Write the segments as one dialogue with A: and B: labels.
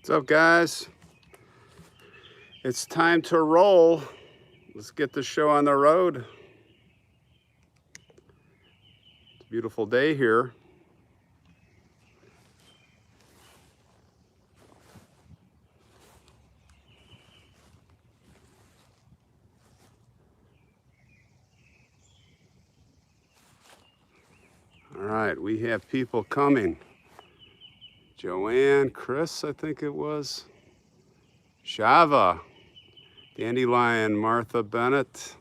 A: What's up, guys? It's time to roll. Let's get the show on the road. It's a beautiful day here. All right, we have people coming. Joanne, Chris, I think it was. Chavah, Dandelion, Martha Bennett,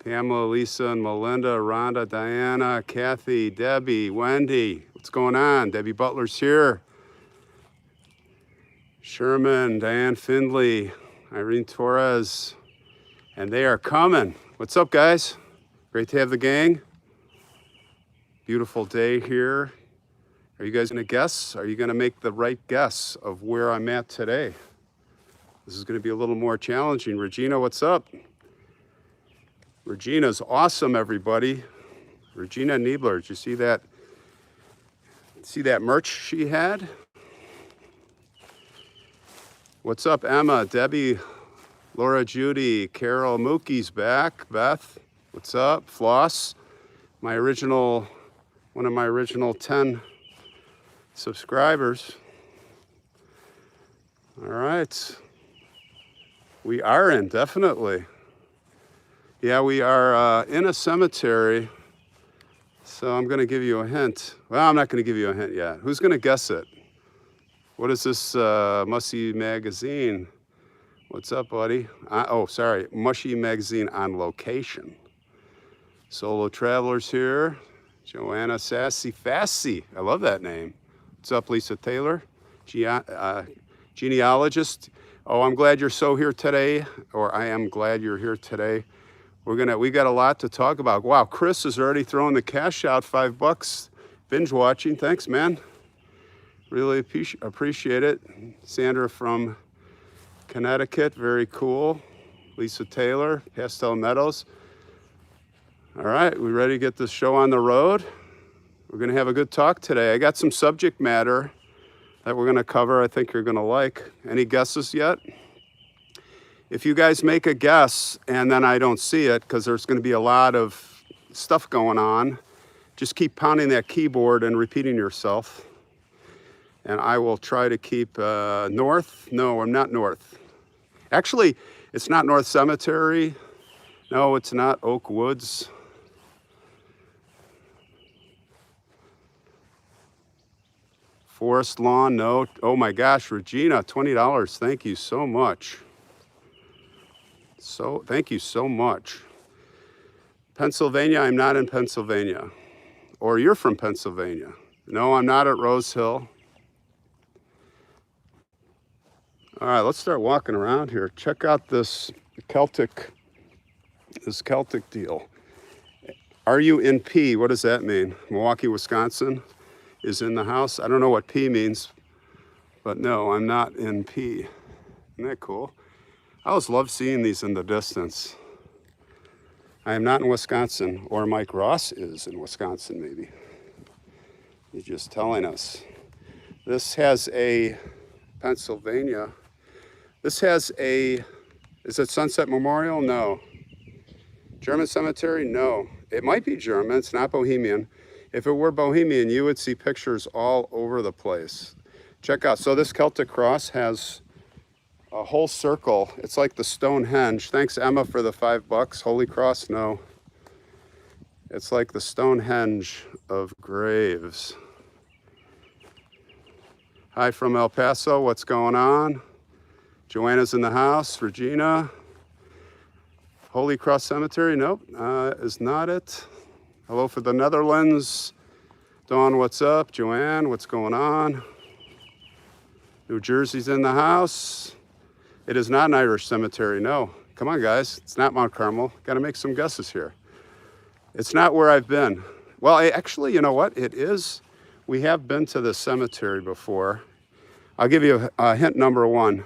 A: Pamela, Lisa, and Melinda, Rhonda, Diana, Kathy, Debbie, Wendy. What's going on? Debbie Butler's here. Sherman, Diane Findley, Irene Torres, and they are coming. What's up, guys? Great to have the gang. Beautiful day here. Are you guys gonna guess? Are you gonna make the right guess of where I'm at today? This is gonna be a little more challenging. Regina, what's up? Regina's awesome, everybody. Regina Niebler, did you see that? See that merch she had? What's up, Emma, Debbie, Laura, Judy, Carol, Mookie's back. Beth, what's up? Floss, one of my original 10 subscribers. All right. We are in, definitely. Yeah, we are in a cemetery. So I'm going to give you a hint. Well, I'm not going to give you a hint yet. Who's going to guess it? What is this Mushy Magazine? What's up, buddy? Mushy Magazine on Location. Solo Travelers here. Joanna Sassy Fassy. I love that name. What's up, Lisa Taylor? Genealogist. Oh, I'm glad you're here today, or I am glad you're here today. We got a lot to talk about. Wow, Chris is already throwing the cash out, $5. Binge watching, thanks, man. Really appreciate it. Sandra from Connecticut, very cool. Lisa Taylor, Pastel Meadows. All right, we ready to get this show on the road? We're gonna have a good talk today. I got some subject matter that we're gonna cover I think you're gonna like. Any guesses yet? If you guys make a guess and then I don't see it, because there's gonna be a lot of stuff going on, just keep pounding that keyboard and repeating yourself. And I will try to keep north. No, I'm not north. Actually, it's not North Cemetery. No, it's not Oak Woods. Forest Lawn, no. Oh my gosh, Regina, $20. Thank you so much. Thank you so much. Pennsylvania, I'm not in Pennsylvania. Or you're from Pennsylvania. No, I'm not at Rose Hill. All right, let's start walking around here. Check out this Celtic deal. Are you in P? What does that mean? Milwaukee, Wisconsin is in the house. I don't know what P means, but no, I'm not in P. Isn't that cool? I always love seeing these in the distance. I am not in Wisconsin, or Mike Ross is in Wisconsin, maybe. He's just telling us. This has a Pennsylvania. This has a, is it Sunset Memorial? No. German cemetery? No. It might be German, it's not Bohemian. If it were Bohemian, you would see pictures all over the place. Check out, so this Celtic cross has a whole circle. It's like the Stonehenge. Thanks, Emma, for the $5. Holy Cross, no. It's like the Stonehenge of graves. Hi from El Paso, what's going on? Joanna's in the house, Regina. Holy Cross Cemetery, nope, is not it. Hello for the Netherlands. Dawn, what's up? Joanne, what's going on? New Jersey's in the house. It is not an Irish cemetery, no. Come on, guys, it's not Mount Carmel. Gotta make some guesses here. It's not where I've been. Well, actually, you know what? It is. We have been to this cemetery before. I'll give you a hint number one.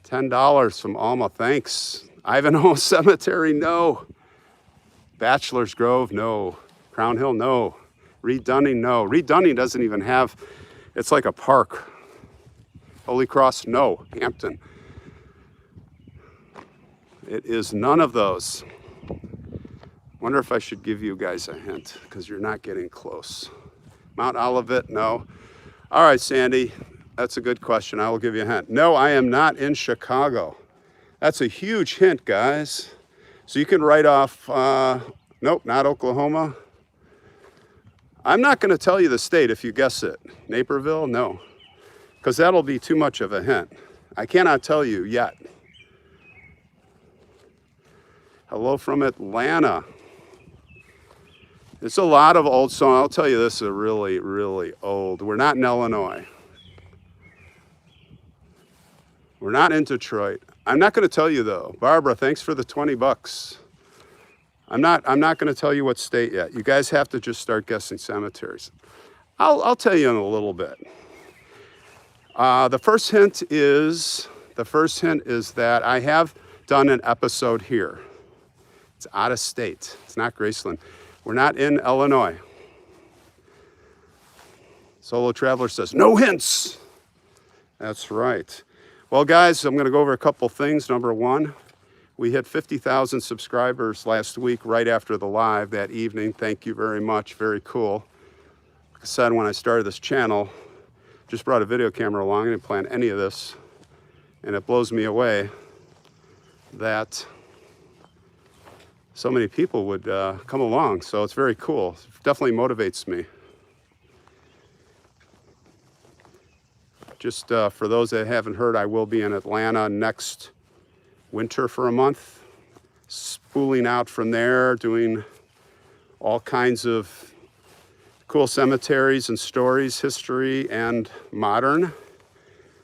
A: $10 from Alma, thanks. Ivanhoe Cemetery, no. Bachelor's Grove, no. Crown Hill, no. Reed Dunning, no. Reed Dunning doesn't even have, it's like a park. Holy Cross? No. Hampton. It is none of those. Wonder if I should give you guys a hint, because you're not getting close. Mount Olivet? No. All right, Sandy, that's a good question. I will give you a hint. No, I am not in Chicago. That's a huge hint, guys. So you can write off, nope, not Oklahoma. I'm not going to tell you the state if you guess it. Naperville? No, because that'll be too much of a hint. I cannot tell you yet. Hello from Atlanta. It's a lot of old songs. I'll tell you, this is really, really old. We're not in Illinois. We're not in Detroit. I'm not going to tell you though. Barbara, thanks for the 20 bucks. I'm not going to tell you what state yet. You guys have to just start guessing cemeteries. I'll tell you in a little bit. The first hint is that I have done an episode here. It's out of state. It's not Graceland. We're not in Illinois. Solo Traveler says, no hints. That's right. Well, guys, I'm going to go over a couple things. Number one, we hit 50,000 subscribers last week right after the live that evening. Thank you very much. Very cool. Like I said, when I started this channel, just brought a video camera along. I didn't plan any of this. And it blows me away that so many people would come along. So it's very cool. It definitely motivates me. Just for those that haven't heard, I will be in Atlanta next winter for a month, spooling out from there, doing all kinds of cool cemeteries and stories, history and modern.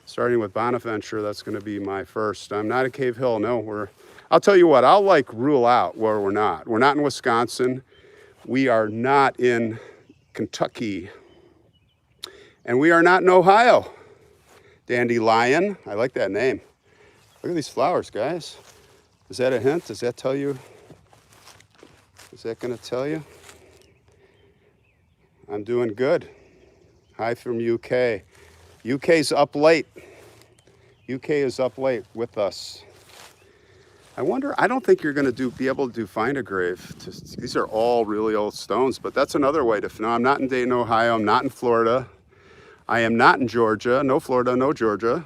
A: Starting with Bonaventure, that's going to be my first. I'm not at Cave Hill, no. I'll tell you what, I'll like rule out where we're not. We're not in Wisconsin. We are not in Kentucky. And we are not in Ohio. Dandelion, I like that name. Look at these flowers, guys. Is that a hint? Does that tell you? Is that going to tell you? I'm doing good. Hi from UK. UK's up late. UK is up late with us. I wonder, I don't think you're going to be able to find a grave. These are all really old stones, but that's another way to know. I'm not in Dayton, Ohio. I'm not in Florida. I am not in Georgia. No Florida, no Georgia.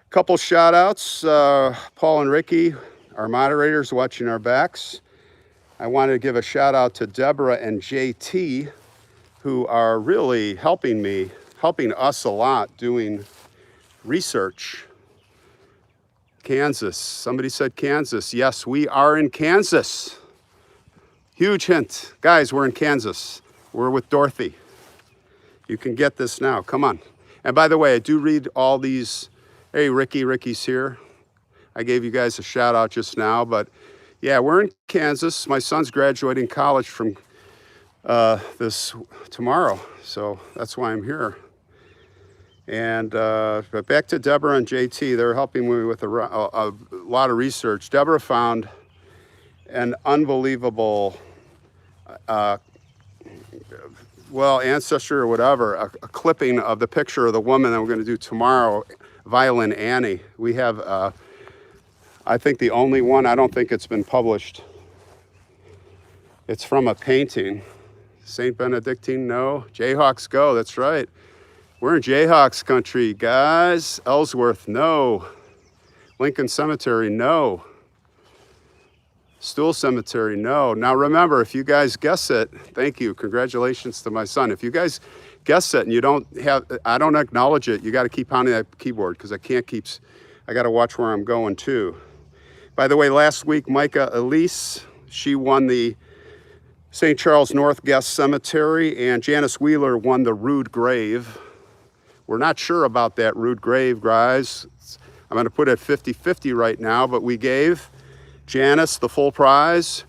A: Couple shout outs, Paul and Ricky, our moderators watching our backs. I wanted to give a shout out to Deborah and JT, who are really helping us a lot doing research. Kansas, somebody said Kansas. Yes, we are in Kansas. Huge hint. Guys, we're in Kansas. We're with Dorothy. You can get this now, come on. And by the way, I do read all these. Hey, Ricky's here. I gave you guys a shout out just now, but yeah, we're in Kansas. My son's graduating college from tomorrow, so that's why I'm here. And but back to Deborah and JT, they're helping me with a lot of research. Deborah found an unbelievable, ancestor or whatever, a clipping of the picture of the woman that we're going to do tomorrow, Violin Annie. We have, I think the only one, I don't think it's been published. It's from a painting. St. Benedictine, no. Jayhawks go, that's right. We're in Jayhawks country, guys. Ellsworth, no. Lincoln Cemetery, no. Stool Cemetery, no. Now remember, if you guys guess it, thank you, congratulations to my son. If you guys guess it and you don't have, I don't acknowledge it, you got to keep pounding that keyboard because I got to watch where I'm going too. By the way, last week, Micah Elise, she won the St. Charles North Guest Cemetery, and Janice Wheeler won the Rude Grave. We're not sure about that Rude Grave, guys. I'm going to put it 50-50 right now, but we gave Janice the full prize.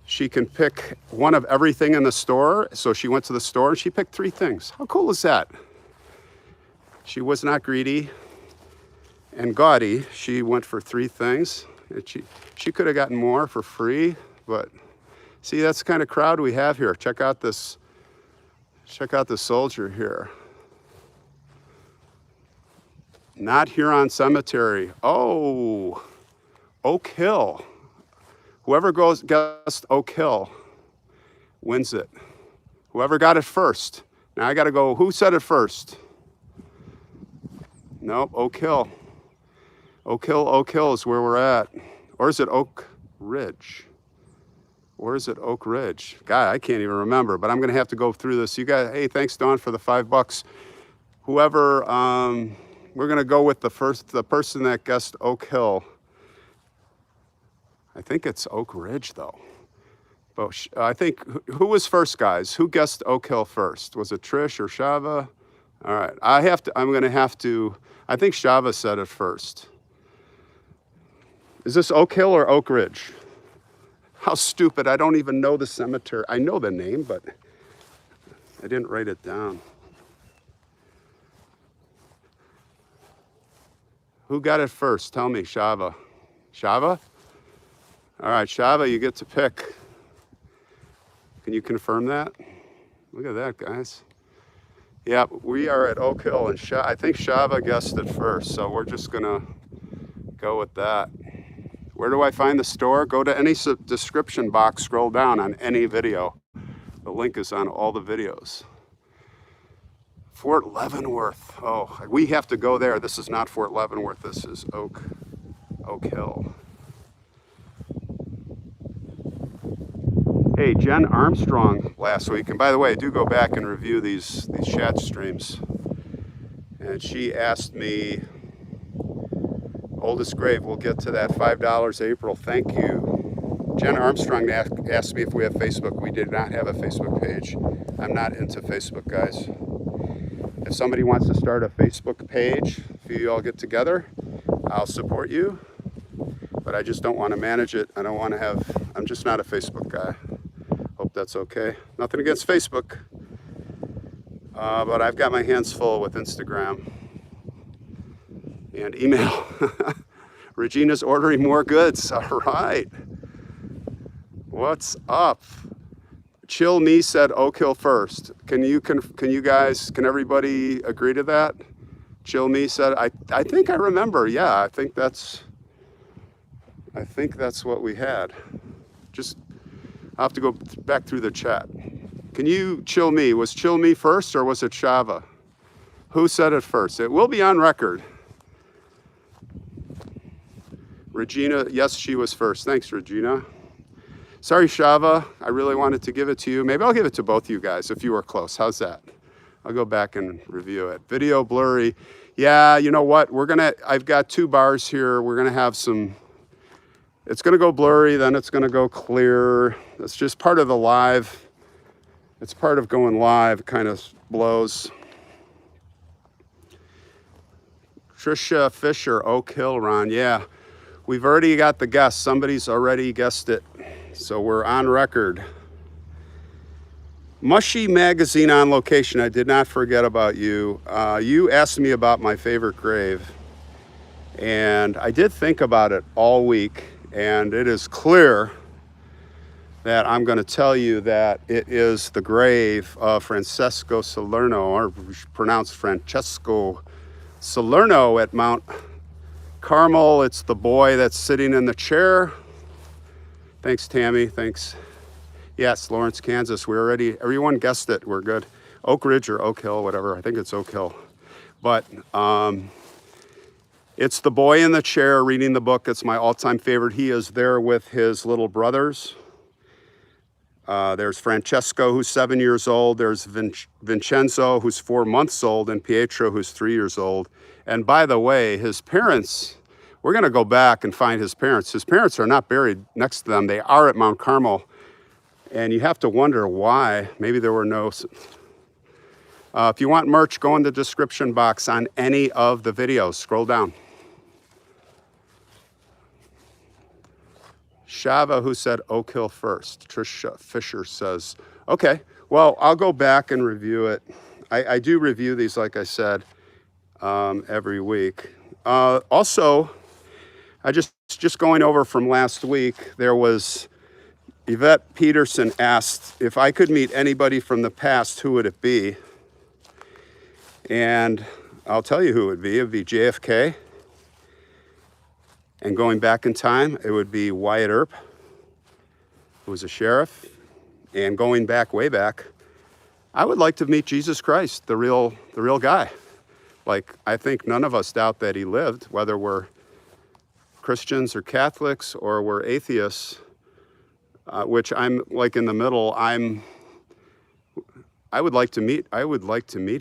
A: She can pick one of everything in the store. So she went to the store and she picked 3 things. How cool is that? She was not greedy and gaudy. She went for 3 things. And she could have gotten more for free, but see, that's the kind of crowd we have here. Check out this soldier here. Not Huron Cemetery. Oh, Oak Hill. Whoever guessed Oak Hill wins it. Whoever got it first. Now I gotta go, who said it first? Nope, Oak Hill. Oak Hill is where we're at. Or is it Oak Ridge? Or is it Oak Ridge? God, I can't even remember, but I'm gonna have to go through this. You guys, hey, thanks Dawn for the $5. Whoever, we're gonna go with the person that guessed Oak Hill. I think it's Oak Ridge though. But I think, who was first, guys? Who guessed Oak Hill first? Was it Trish or Chavah? All right, I'm gonna have to, I think Chavah said it first. Is this Oak Hill or Oak Ridge? How stupid, I don't even know the cemetery. I know the name, but I didn't write it down. Who got it first? Tell me, Chavah. Chavah? All right, Chavah, you get to pick. Can you confirm that? Look at that, guys. Yeah, we are at Oak Hill, and I think Chavah guessed it first, so we're just gonna go with that. Where do I find the store? Go to any description box, scroll down on any video. The link is on all the videos. Fort Leavenworth. Oh, we have to go there. This is not Fort Leavenworth. This is Oak Hill. Hey, Jen Armstrong last week. And by the way, do go back and review these chat streams. And she asked me, oldest grave, we'll get to that, $5 April, thank you. Jen Armstrong asked me if we have Facebook. We did not have a Facebook page. I'm not into Facebook, guys. If somebody wants to start a Facebook page, if you all get together, I'll support you. But I just don't want to manage it. I don't want to have, I'm just not a Facebook guy. Hope that's okay. Nothing against Facebook. But I've got my hands full with Instagram and email. Regina's ordering more goods. All right. What's up? CILLE ME said Oak Hill first. Can everybody agree to that? CILLE ME said, I think I remember. Yeah, I think that's what we had. Just, I'll have to go back through the chat. Can you CILLE ME? Was CILLE ME first or was it Chavah? Who said it first? It will be on record. Regina, yes, she was first. Thanks, Regina. Sorry, Chavah, I really wanted to give it to you. Maybe I'll give it to both of you guys if you were close. How's that? I'll go back and review it. Video blurry. Yeah, you know what? I've got 2 bars here. We're gonna have some, it's gonna go blurry, then it's gonna go clear. That's just part of the live. It's part of going live, kind of blows. Trisha Fisher, Oak Hill, Ron, yeah. We've already got the guess. Somebody's already guessed it. So we're on record. Mushy Magazine on Location. I did not forget about you. You asked me about my favorite grave. And I did think about it all week. And it is clear that I'm going to tell you that it is the grave of Francesco Salerno, or pronounced Francesco Salerno at Mount Carmel. It's the boy that's sitting in the chair. Thanks, Tammy. Thanks. Yes, Lawrence, Kansas. Everyone guessed it. We're good. Oak Ridge or Oak Hill, whatever. I think it's Oak Hill. But it's the boy in the chair reading the book. It's my all-time favorite. He is there with his little brothers. There's Francesco, who's 7 years old. There's Vincenzo, who's 4 months old, and Pietro, who's 3 years old. And by the way, his parents, we're going to go back and find his parents. His parents are not buried next to them. They are at Mount Carmel. And you have to wonder why. Maybe there were no. If you want merch, go in the description box on any of the videos. Scroll down. Chavah, who said Oak Hill first. Trisha Fisher says, okay, well, I'll go back and review it. I do review these, like I said, every week. Also, I just going over from last week, there was Yvette Peterson asked if I could meet anybody from the past, who would it be? And I'll tell you who it would be. It would be JFK. And going back in time, it would be Wyatt Earp, who was a sheriff. And going back, way back, I would like to meet Jesus Christ, the real guy. Like, I think none of us doubt that he lived, whether we're Christians or Catholics or we're atheists, which I'm like in the middle. I would like to meet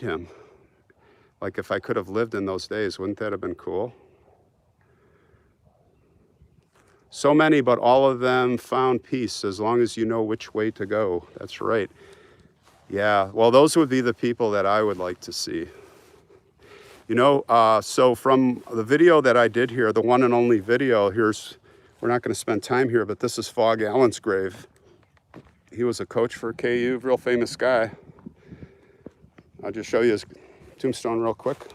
A: him. Like, if I could have lived in those days, wouldn't that have been cool? So many, but all of them found peace as long as you know which way to go. That's right. Yeah, well, those would be the people that I would like to see. You know, so from the video that I did here, the one and only video, we're not going to spend time here, but this is Fogg Allen's grave. He was a coach for KU, real famous guy. I'll just show you his tombstone real quick.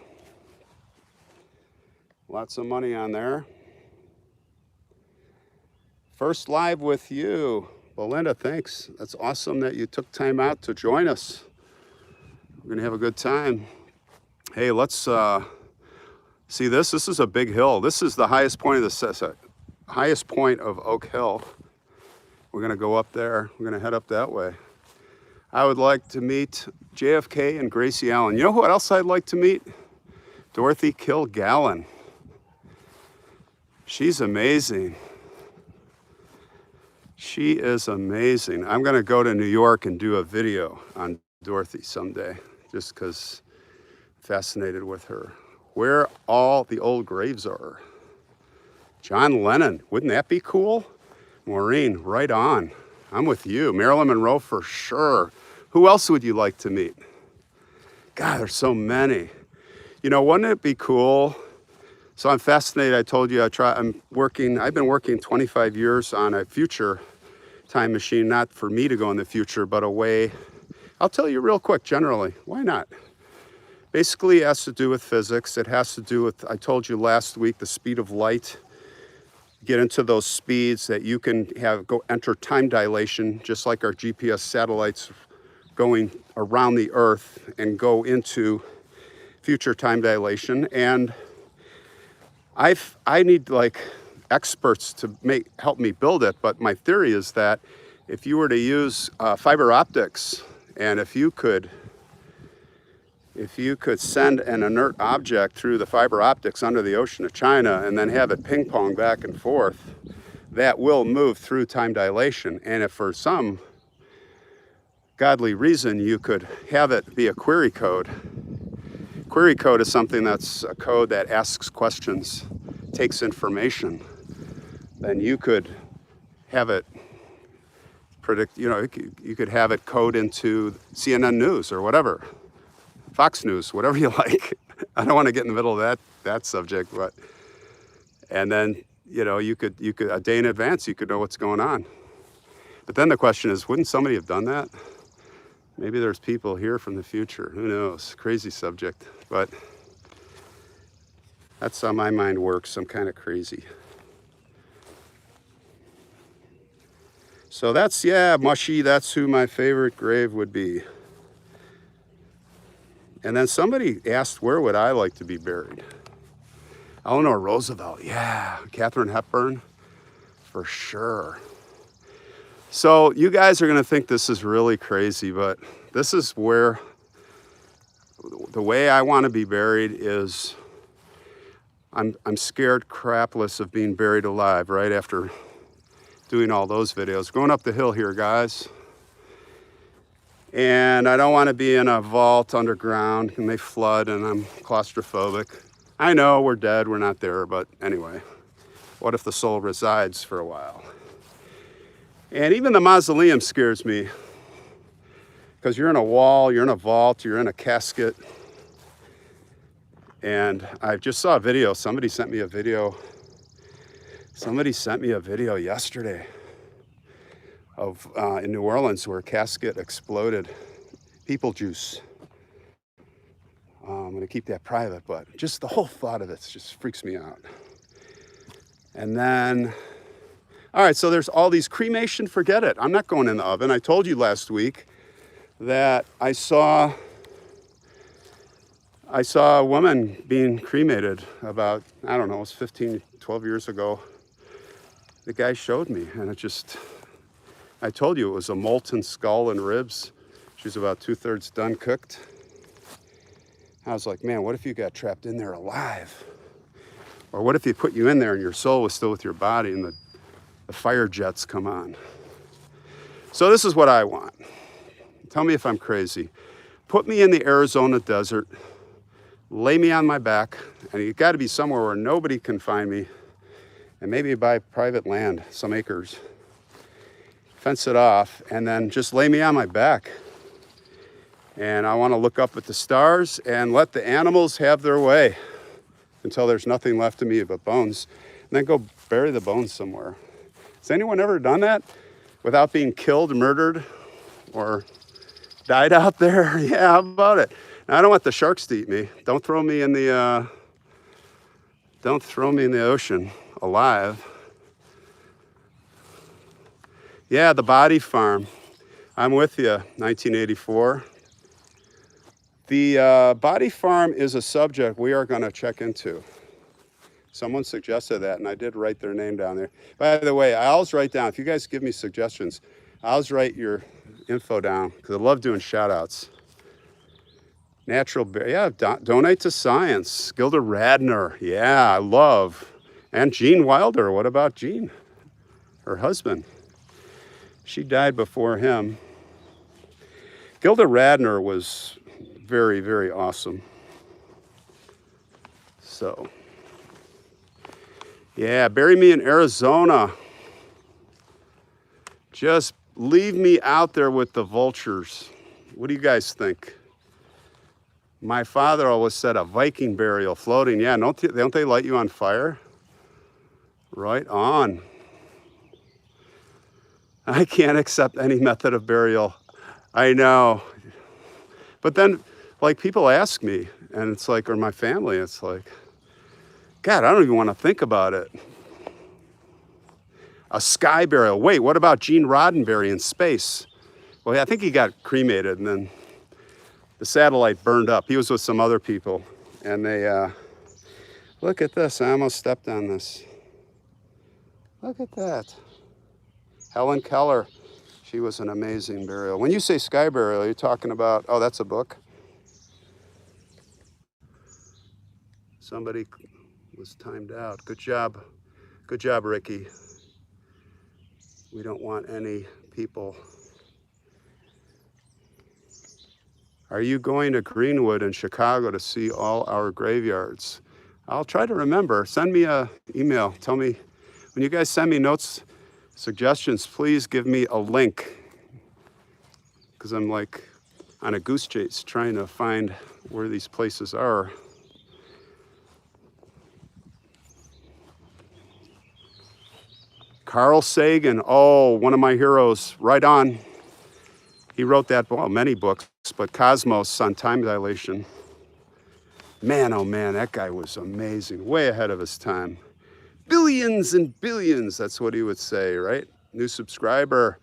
A: Lots of money on there. First live with you. Belinda, thanks. That's awesome that you took time out to join us. We're going to have a good time. Hey, let's see this. This is a big hill. This is the highest point of Oak Hill. We're going to go up there. We're going to head up that way. I would like to meet JFK and Gracie Allen. You know who else I'd like to meet? Dorothy Kilgallen. She's amazing. She is amazing. I'm going to go to New York and do a video on Dorothy someday, just because I'm fascinated with her. Where all the old graves are. John Lennon, wouldn't that be cool? Maureen, right on. I'm with you. Marilyn Monroe for sure. Who else would you like to meet? God, there's so many. You know, wouldn't it be cool? So I'm fascinated. I told you I've been working 25 years on a future time machine, not for me to go in the future, but a way. I'll tell you real quick, generally, why not? Basically, it has to do with physics. It has to do with, I told you last week, the speed of light. Get into those speeds that you can enter time dilation, just like our GPS satellites going around the Earth and go into future time dilation. And I need like experts to help me build it, but my theory is that if you were to use fiber optics, and if you could send an inert object through the fiber optics under the ocean of China and then have it ping pong back and forth, that will move through time dilation. And if for some godly reason you could have it be a query code. Query code is something that's a code that asks questions, takes information. Then you could have it predict, you know, you could have it code into CNN News or whatever, Fox News, whatever you like. I don't want to get in the middle of that subject, but, and then, you know, you could a day in advance, you could know what's going on. But then the question is, wouldn't somebody have done that? Maybe there's people here from the future. Who knows? Crazy subject, but that's how my mind works. I'm kind of crazy. So that's, yeah, mushy. That's who my favorite grave would be. And then somebody asked, where would I like to be buried? Eleanor Roosevelt. Yeah. Katharine Hepburn. For sure. So you guys are going to think this is really crazy, but this is where the way I want to be buried is I'm scared crapless of being buried alive right after doing all those videos. Going up the hill here, guys. And I don't want to be in a vault underground and they flood and I'm claustrophobic. I know we're dead, we're not there, but anyway, what if the soul resides for a while? And even the mausoleum scares me because you're in a wall, you're in a vault, you're in a casket. And I just saw a video, somebody sent me a video yesterday of in New Orleans where a casket exploded. People juice. I'm gonna keep that private, but just the whole thought of it just freaks me out. And then, all right, so there's all these cremation, forget it. I'm not going in the oven. I told you last week that I saw I saw a woman being cremated about, I don't know, it was 15, 12 years ago. The guy showed me, and it just, I told you it was a molten skull and ribs. She was about 2/3 done cooked. I was like, man, what if you got trapped in there alive? Or what if they put you in there and your soul was still with your body and the fire jets come on? So this is what I want. Tell me if I'm crazy. Put me in the Arizona desert, lay me on my back, and you got to be somewhere where nobody can find me, and maybe buy private land, some acres, fence it off, and then just lay me on my back. And I want to look up at the stars and let the animals have their way until there's nothing left of me but bones, and then go bury the bones somewhere. Has anyone ever done that without being killed, murdered, or died out there? Yeah, how about it? Now, I don't want the sharks to eat me. Don't throw me in the ocean alive. Yeah, the body farm. I'm with you, 1984. The body farm is a subject we are going to check into. Someone suggested that, and I did write their name down there. By the way, I always write down, if you guys give me suggestions, I always write your info down, because I love doing shout outs. Natural, yeah, donate to science. Gilda Radner, yeah, I love. And Gene Wilder, what about Gene? Her husband. She died before him. Gilda Radner was very, very awesome. So, yeah, bury me in Arizona. Just leave me out there with the vultures. What do you guys think? My father always said a Viking burial floating. Yeah, don't they light you on fire? Right on. I can't accept any method of burial. I know. But then, like, people ask me, and it's like, or my family, it's like, God, I don't even want to think about it. A sky burial. Wait, what about Gene Roddenberry in space? Well, I think he got cremated, and then the satellite burned up. He was with some other people, and they, look at this. I almost stepped on this. Look at that. Helen Keller. She was an amazing burial. When you say sky burial, you're talking about, oh, that's a book? Somebody was timed out. Good job. Good job, Ricky. We don't want any people. Are you going to Greenwood in Chicago to see all our graveyards? I'll try to remember. Send me an email. Tell me, when you guys send me notes, suggestions, please give me a link. Because I'm like on a goose chase trying to find where these places are. Carl Sagan, oh, one of my heroes, right on. He wrote that, well, many books, but Cosmos on time dilation. Man, oh man, that guy was amazing, way ahead of his time. Billions and billions, that's what he would say, right? New subscriber,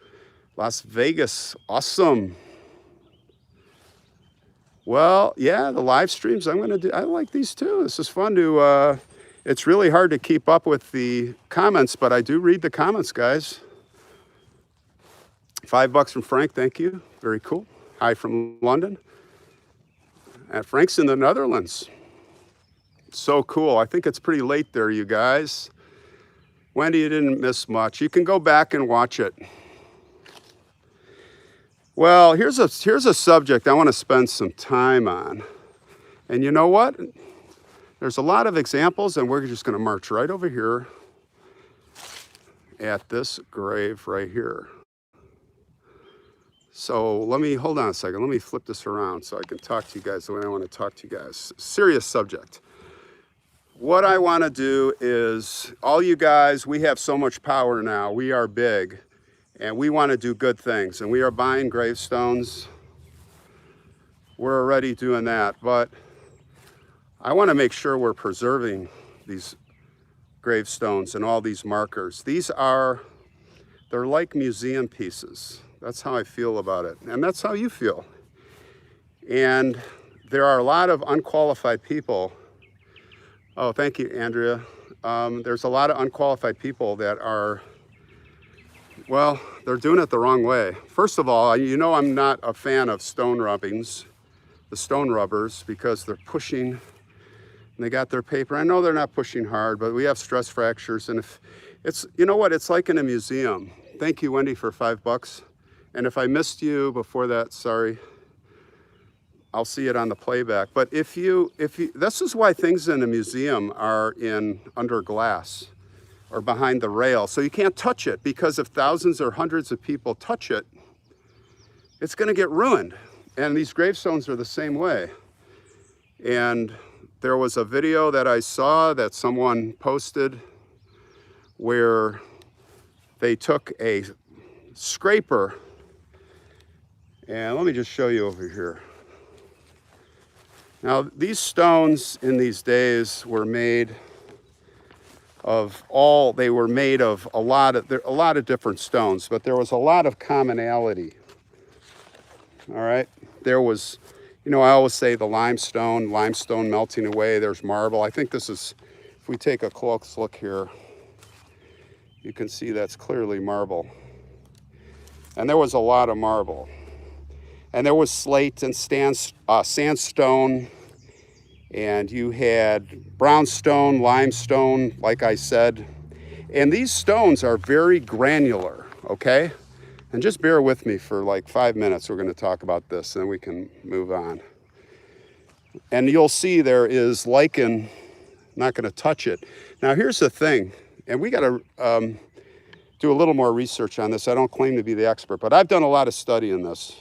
A: Las Vegas, awesome. Well, yeah, the live streams I like these too. This is fun to, it's really hard to keep up with the comments, but I do read the comments, guys. $5 from Frank, thank you. Very cool. Hi from London. And Frank's in the Netherlands. So cool. I think it's pretty late there, you guys. Wendy, you didn't miss much. You can go back and watch it. Well, here's a subject I want to spend some time on. And you know what? There's a lot of examples, and we're just going to march right over here at this grave right here. So hold on a second. Let me flip this around so I can talk to you guys the way I want to talk to you guys. Serious subject. What I want to do is, all you guys, we have so much power now. We are big, and we want to do good things, and we are buying gravestones. We're already doing that, but I want to make sure we're preserving these gravestones and all these markers. They're like museum pieces. That's how I feel about it, and that's how you feel. And there are a lot of unqualified people. Oh, thank you, Andrea. There's a lot of unqualified people that are, well, they're doing it the wrong way. First of all, you know I'm not a fan of stone rubbings, the stone rubbers, because they're pushing and they got their paper. I know they're not pushing hard, but we have stress fractures. And if it's, you know what, it's like in a museum. Thank you, Wendy, for $5. And if I missed you before that, sorry. I'll see it on the playback. But if you, this is why things in a museum are under glass or behind the rail. So you can't touch it, because if thousands or hundreds of people touch it, it's gonna get ruined. And these gravestones are the same way. And there was a video that I saw that someone posted where they took a scraper, and let me just show you over here. Now, these stones in these days were made of a lot of different stones, but there was a lot of commonality. All right, there was, you know, I always say the limestone melting away, there's marble. I think this is, if we take a close look here, you can see that's clearly marble. And there was a lot of marble. And there was slate and sandstone, and you had brownstone, limestone, like I said. And these stones are very granular, okay? And just bear with me for like 5 minutes. We're gonna talk about this, and then we can move on. And you'll see there is lichen, not gonna touch it. Now here's the thing, and we gotta do a little more research on this. I don't claim to be the expert, but I've done a lot of study in this.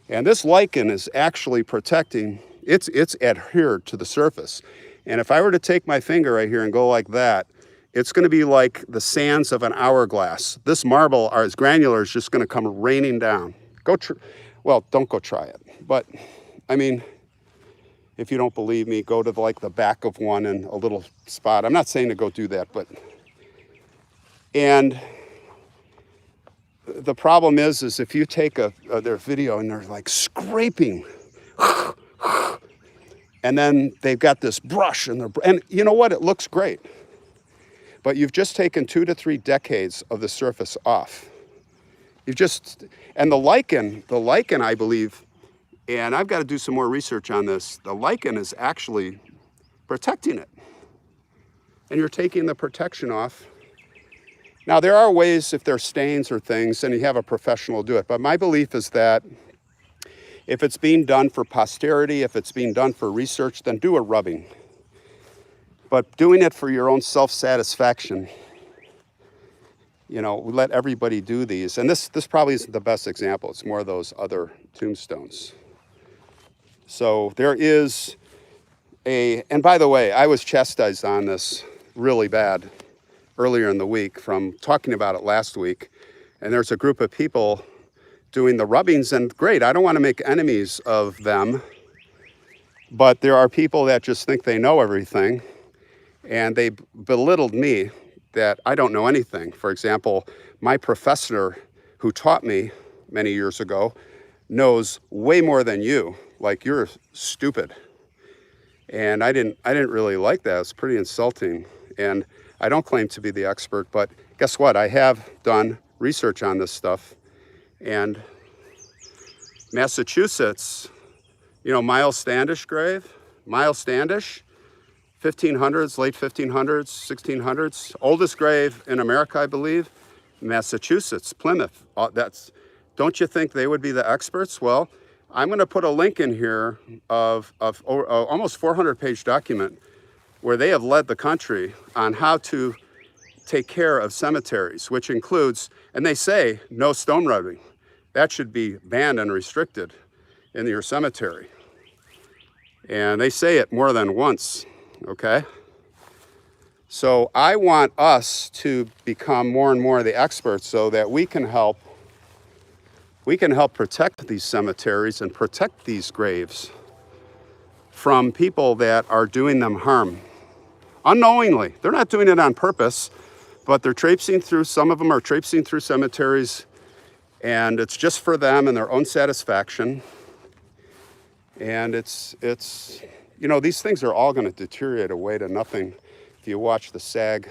A: And this lichen is actually protecting, it's adhered to the surface. And if I were to take my finger right here and go like that, it's gonna be like the sands of an hourglass. This marble, as granular, is just gonna come raining down. Well, don't go try it. But, I mean, if you don't believe me, go to like the back of one in a little spot. I'm not saying to go do that, but, and the problem is if you take their video and they're like scraping, and then they've got this brush and you know what, it looks great, but you've just taken 2 to 3 decades of the surface off. And the lichen, I believe, and I've got to do some more research on this, the lichen is actually protecting it. And you're taking the protection off. Now, there are ways, if there's stains or things, and you have a professional do it. But my belief is that if it's being done for posterity, if it's being done for research, then do a rubbing. But doing it for your own self-satisfaction, you know, we let everybody do these. And this probably isn't the best example. It's more of those other tombstones. So there is and by the way, I was chastised on this really bad earlier in the week from talking about it last week. And there's a group of people doing the rubbings, and great, I don't want to make enemies of them, but there are people that just think they know everything, and they belittled me that I don't know anything. For example, my professor who taught me many years ago knows way more than you, like you're stupid. And I didn't really like that. It's pretty insulting. And I don't claim to be the expert, but guess what? I have done research on this stuff. And Massachusetts, you know, Miles Standish grave, Miles Standish, 1500s, late 1500s, 1600s, oldest grave in America, I believe, Massachusetts, Plymouth. Don't you think they would be the experts? Well, I'm going to put a link in here of almost 400-page document where they have led the country on how to take care of cemeteries, which includes, and they say, no stone rubbing. That should be banned and restricted in your cemetery. And they say it more than once, okay? So I want us to become more and more the experts so that we can help protect these cemeteries and protect these graves from people that are doing them harm unknowingly. They're not doing it on purpose, but they're traipsing through, some of them are traipsing through cemeteries, and it's just for them and their own satisfaction. And it's you know, these things are all going to deteriorate away to nothing. If you watch the SAG,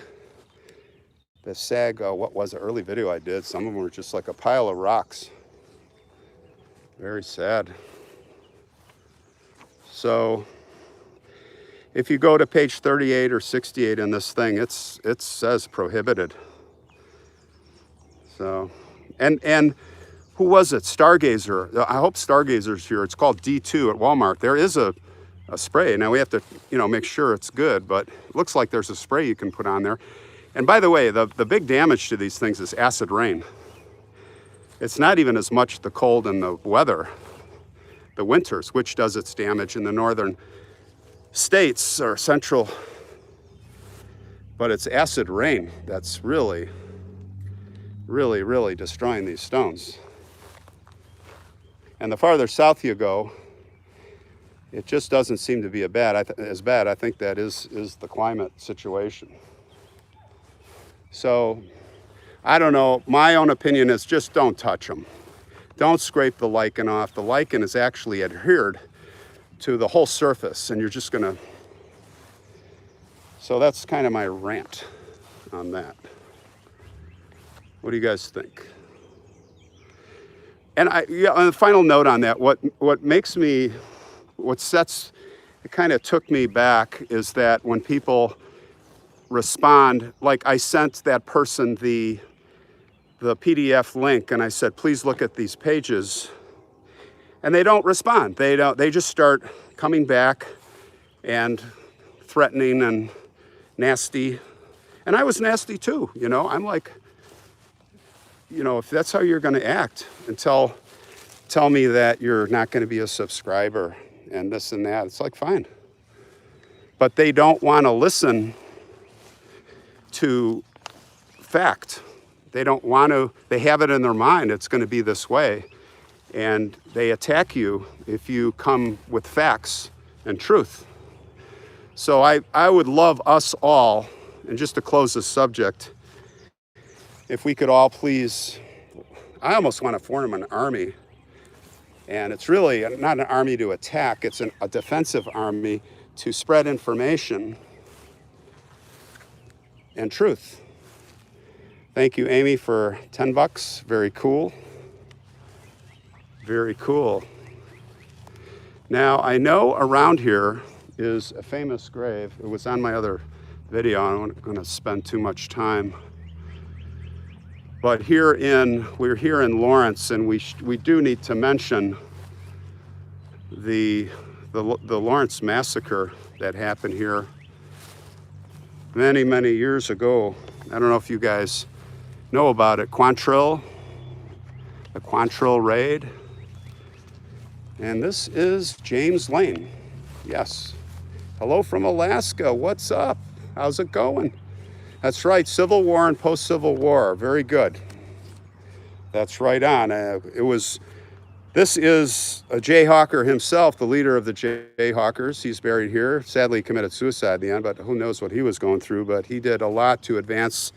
A: what was the early video I did? Some of them were just like a pile of rocks. Very sad. So if you go to page 38 or 68 in this thing, it says prohibited. So, and who was it? Stargazer. I hope Stargazer's here. It's called D2 at Walmart. There is a spray. Now we have to, you know, make sure it's good, but it looks like there's a spray you can put on there. And by the way, the big damage to these things is acid rain. It's not even as much the cold and the weather, the winters, which does its damage in the northern states or central, but it's acid rain that's really, really, really destroying these stones. And the farther south you go, it just doesn't seem to be as bad. I think that is the climate situation. So, I don't know. My own opinion is just don't touch them. Don't scrape the lichen off. The lichen is actually adhered to the whole surface, and you're just gonna. So that's kind of my rant on that. What do you guys think? And on a final note on that, what kind of took me back is that when people respond, like I sent that person the PDF link and I said, please look at these pages, and they don't respond. They just start coming back and threatening and nasty. And I was nasty too, you know. I'm like, you know, if that's how you're going to act, and tell me that you're not going to be a subscriber and this and that, it's like, fine. But they don't want to listen to fact. They don't want to, they have it in their mind it's going to be this way, and they attack you if you come with facts and truth. So I would love us all, and just to close this subject, if we could all please, I almost want to form an army, and it's really not an army to attack, it's a defensive army to spread information and truth. Thank you, Amy, for $10. Very cool. Very cool. Now, I know around here is a famous grave. It was on my other video. I'm not going to spend too much time. But we're here in Lawrence, and we do need to mention the Lawrence Massacre that happened here many, many years ago. I don't know if you guys know about it. Quantrill, the Quantrill raid. And this is James Lane. Yes. Hello from Alaska. What's up? How's it going? That's right. Civil War and post-Civil War. Very good. That's right on. This is a Jayhawker himself, the leader of the Jayhawkers. He's buried here. Sadly, he committed suicide at the end, but who knows what he was going through. But he did a lot to advance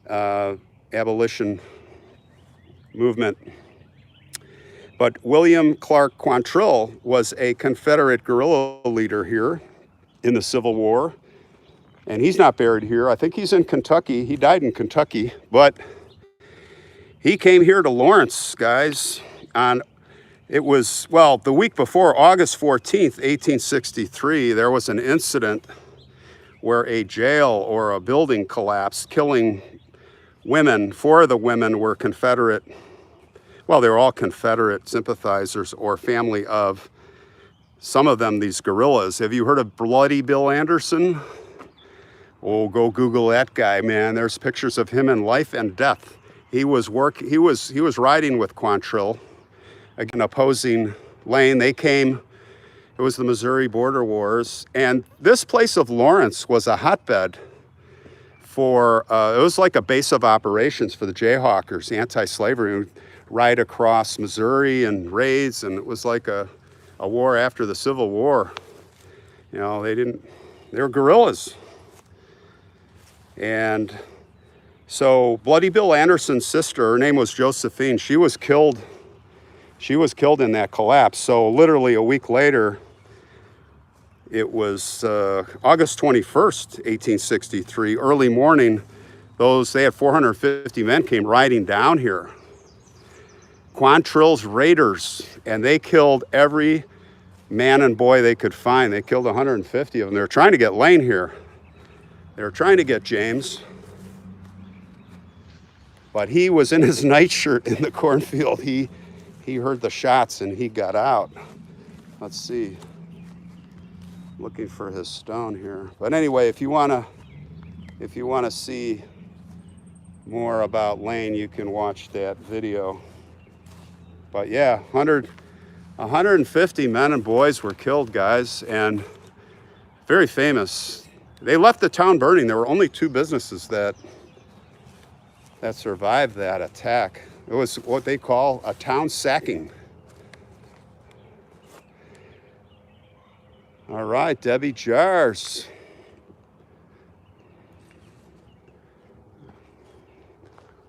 A: abolition movement. But William Clark Quantrill was a Confederate guerrilla leader here in the Civil War. And he's not buried here. I think he's in Kentucky. He died in Kentucky. But he came here to Lawrence, guys, the week before, August 14th, 1863, there was an incident where a jail or a building collapsed, killing women. 4 of the women were Confederate. Well, they were all Confederate sympathizers or family of, some of them, these guerrillas. Have you heard of Bloody Bill Anderson? Oh, go Google that guy, man. There's pictures of him in life and death. He was riding with Quantrill, again, opposing Lane. They came, it was the Missouri Border Wars. And this place of Lawrence was a hotbed for, it was like a base of operations for the Jayhawkers, anti-slavery, ride across Missouri and raids, and it was like a war after the Civil War. You know, they were guerrillas. And so Bloody Bill Anderson's sister, her name was Josephine, she was killed She was killed in that collapse. So literally a week later, it was August 21st, 1863, early morning. They had 450 men came riding down here. Quantrill's raiders, and they killed every man and boy they could find. They killed 150 of them. They were trying to get Lane here. They were trying to get James. But he was in his nightshirt in the cornfield. He heard the shots and he got out. Let's see. Looking for his stone here. But anyway, if you wanna see more about Lane, you can watch that video. But yeah, 150 men and boys were killed, guys, and very famous. They left the town burning. There were only 2 businesses that survived that attack. It was what they call a town sacking. All right, Debbie Jars.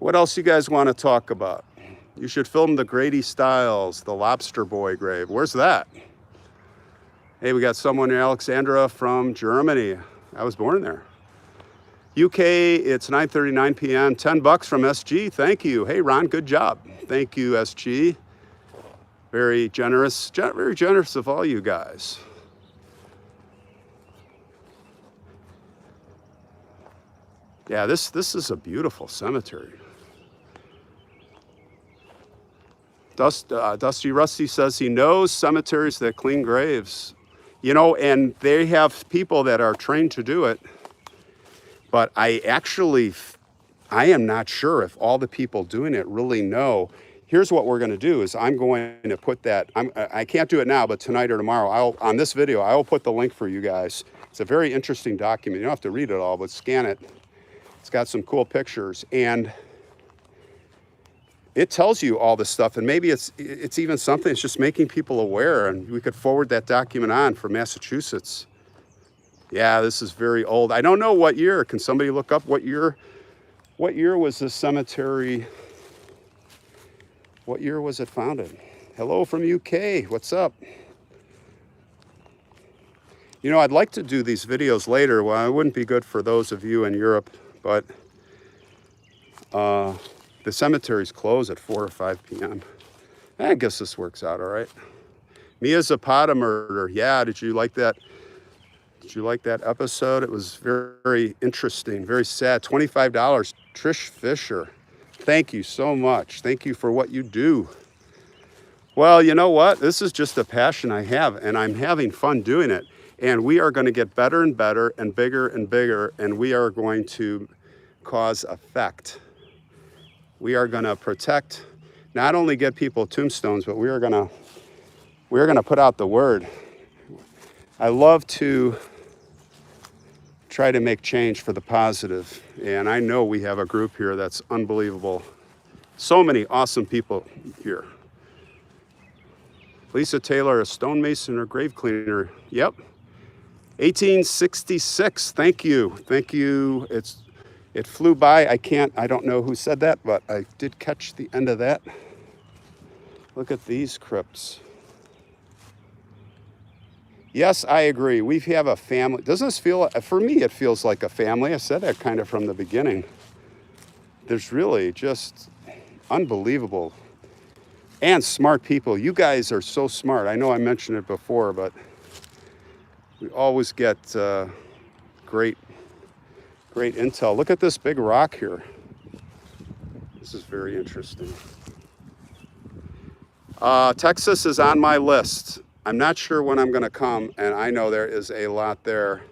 A: What else you guys want to talk about? You should film the Grady Stiles, the Lobster Boy grave. Where's that? Hey, we got someone in Alexandra from Germany. I was born there. UK, it's 9:39 p.m. $10 from SG. Thank you. Hey, Ron, good job. Thank you, SG. Very generous of all you guys. Yeah, this is a beautiful cemetery. Dusty Rusty says he knows cemeteries that clean graves. You know, and they have people that are trained to do it. But I am not sure if all the people doing it really know. Here's what we're going to do is I'm going to put that, I can't do it now, but tonight or tomorrow, on this video, I will put the link for you guys. It's a very interesting document. You don't have to read it all, but scan it. It's got some cool pictures, and it tells you all this stuff, and maybe it's even something that's just making people aware, and we could forward that document on for Massachusetts. Yeah, this is very old. I don't know what year. Can somebody look up what year was this cemetery? What year was it founded? Hello from UK. What's up? You know, I'd like to do these videos later. Well, it wouldn't be good for those of you in Europe, but the cemeteries close at 4 or 5 p.m. I guess this works out all right. Mia Zapata murder. Yeah, did you like that? Did you like that episode? It was very, very interesting, very sad. $25. Trish Fisher. Thank you so much. Thank you for what you do. Well, you know what? This is just a passion I have, and I'm having fun doing it. And we are going to get better and better and bigger, and we are going to cause effect. We are going to protect, not only get people tombstones, but we are going to put out the word. I love to try to make change for the positive, and I know we have a group here that's unbelievable. So many awesome people here. Lisa Taylor, a stonemason or grave cleaner. Yep. 1866. Thank you. Thank you. It flew by. I don't know who said that, but I did catch the end of that. Look at these crypts. Yes, I agree. We have a family. Doesn't this feel, for me, it feels like a family. I said that kind of from the beginning. There's really just unbelievable and smart people. You guys are so smart. I know I mentioned it before, but we always get great intel. Look at this big rock here. This is very interesting. Texas is on my list. I'm not sure when I'm going to come, and I know there is a lot there.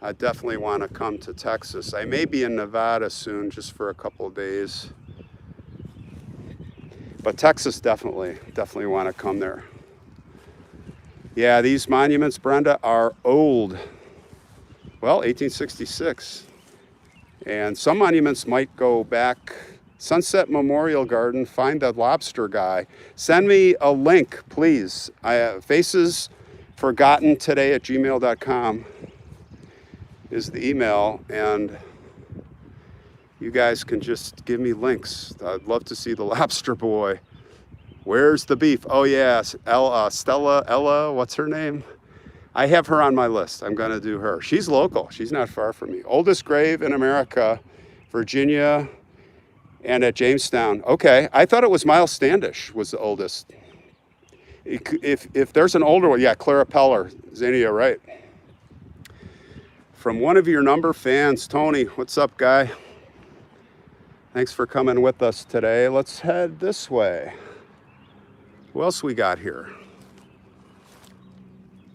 A: I definitely want to come to Texas. I may be in Nevada soon, just for a couple of days. But Texas, definitely want to come there. Yeah, these monuments, Brenda, are old. Well, 1866. And some monuments might go back. Sunset Memorial Garden, find the lobster guy. Send me a link, please. facesforgottentoday@gmail.com is the email, and you guys can just give me links. I'd love to see the lobster boy. Where's the beef? Oh yes, Ella, what's her name? I have her on my list. I'm gonna do her. She's local, she's not far from me. Oldest grave in America, Virginia, and at Jamestown. Okay, I thought it was Miles Standish was the oldest. If there's an older one, yeah, Clara Peller, Xenia, right. From one of your number fans, Tony, what's up, guy? Thanks for coming with us today. Let's head this way. Who else we got here?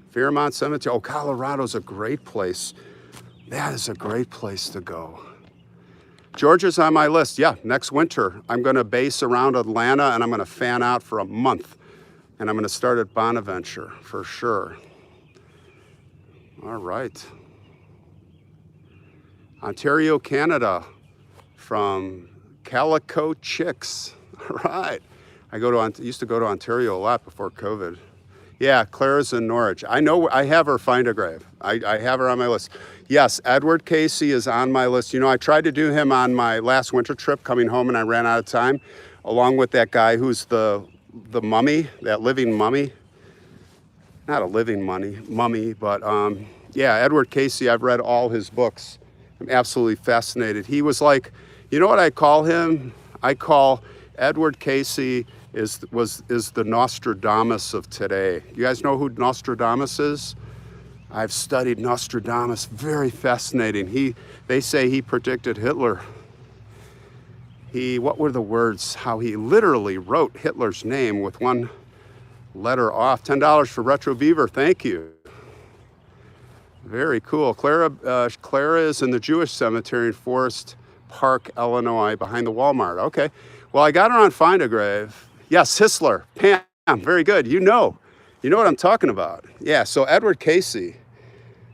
A: Fairmont Cemetery. Oh, Colorado's a great place. That is a great place to go. Georgia's on my list. Yeah, next winter, I'm going to base around Atlanta and I'm going to fan out for a month. And I'm going to start at Bonaventure for sure. All right. Ontario, Canada, from Calico Chicks. All right. I used to go to Ontario a lot before COVID. Yeah, Clara's in Norwich. I know, I have her find a grave. I have her on my list. Yes, Edward Casey is on my list. You know, I tried to do him on my last winter trip coming home and I ran out of time, along with that guy who's the mummy, that living mummy. Not a living mummy, but yeah, Edward Casey, I've read all his books. I'm absolutely fascinated. He was like, you know what I call him? I call Edward Casey is the Nostradamus of today. You guys know who Nostradamus is? I've studied Nostradamus, very fascinating. They say he predicted Hitler. What were the words? How he literally wrote Hitler's name with one letter off. $10 for Retro Beaver, thank you. Very cool. Clara is in the Jewish cemetery in Forest Park, Illinois, behind the Walmart. Okay. Well, I got her on Find a Grave. Yes, Hisler. Pam, very good. You know what I'm talking about. Yeah, so Edward Casey,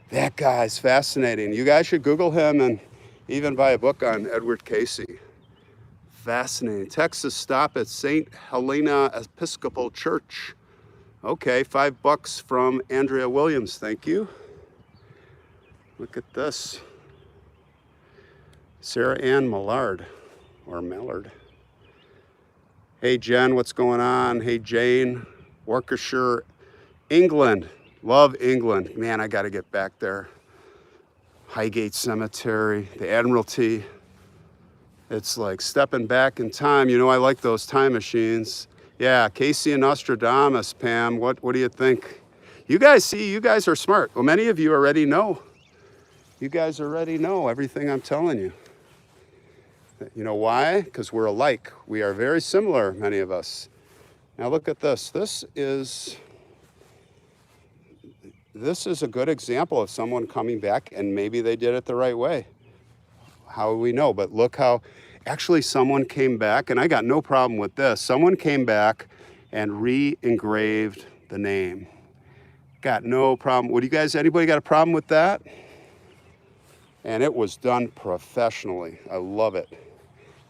A: that guy's fascinating. You guys should Google him and even buy a book on Edward Casey. Fascinating. Texas stop at St. Helena Episcopal Church. Okay, $5 from Andrea Williams, thank you. Look at this. Sarah Ann Mallard, or Mallard. Hey Jen, what's going on? Hey Jane, Warwickshire, England. Love England. Man, I gotta get back there. Highgate Cemetery, the Admiralty. It's like stepping back in time. You know, I like those time machines. Yeah, Casey and Nostradamus, Pam, what do you think? You guys are smart. Well, many of you already know. You guys already know everything I'm telling you. You know why? Because we're alike. We are very similar, many of us. Now look at this. This is a good example of someone coming back and maybe they did it the right way. How do we know? But look how, actually someone came back, and I got no problem with this. Someone came back and re-engraved the name. Got no problem. Anybody got a problem with that? And it was done professionally. I love it.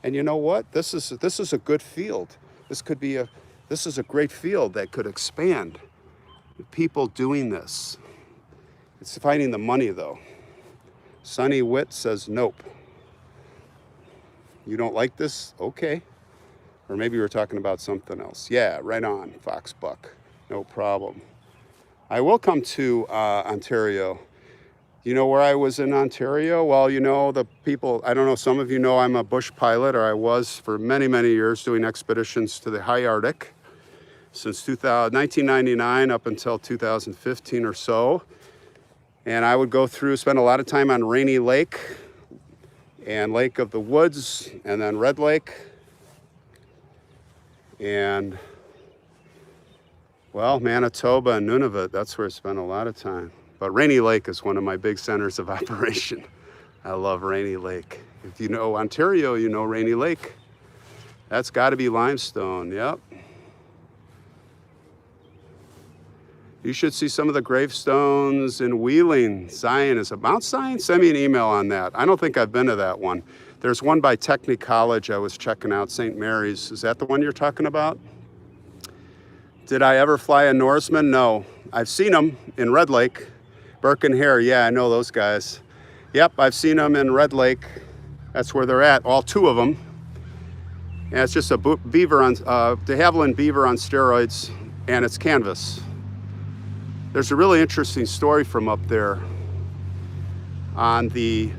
A: And you know what? This is a good field. This is a great field that could expand. People doing this. It's finding the money though. Sonny Witt says nope. You don't like this? Okay. Or maybe we were talking about something else. Yeah, right on, Fox Buck. No problem. I will come to Ontario. You know where I was in Ontario? Well, you know, the people, I don't know, some of you know I'm a bush pilot, or I was for many, many years doing expeditions to the high Arctic since 1999 up until 2015 or so. And I would go through, spend a lot of time on Rainy Lake and Lake of the Woods, and then Red Lake. And, well, Manitoba and Nunavut, that's where I spent a lot of time. But Rainy Lake is one of my big centers of operation. I love Rainy Lake. If you know Ontario, you know Rainy Lake. That's got to be limestone, yep. You should see some of the gravestones in Wheeling, Zionism. Mount Zion, send me an email on that. I don't think I've been to that one. There's one by Technic College I was checking out, St. Mary's. Is that the one you're talking about? Did I ever fly a Norseman? No. I've seen them in Red Lake. Burke and Hare, yeah, I know those guys. Yep, I've seen them in Red Lake. That's where they're at, all two of them. And it's just a beaver on, de Havilland beaver on steroids, and it's canvas. There's a really interesting story from up there on the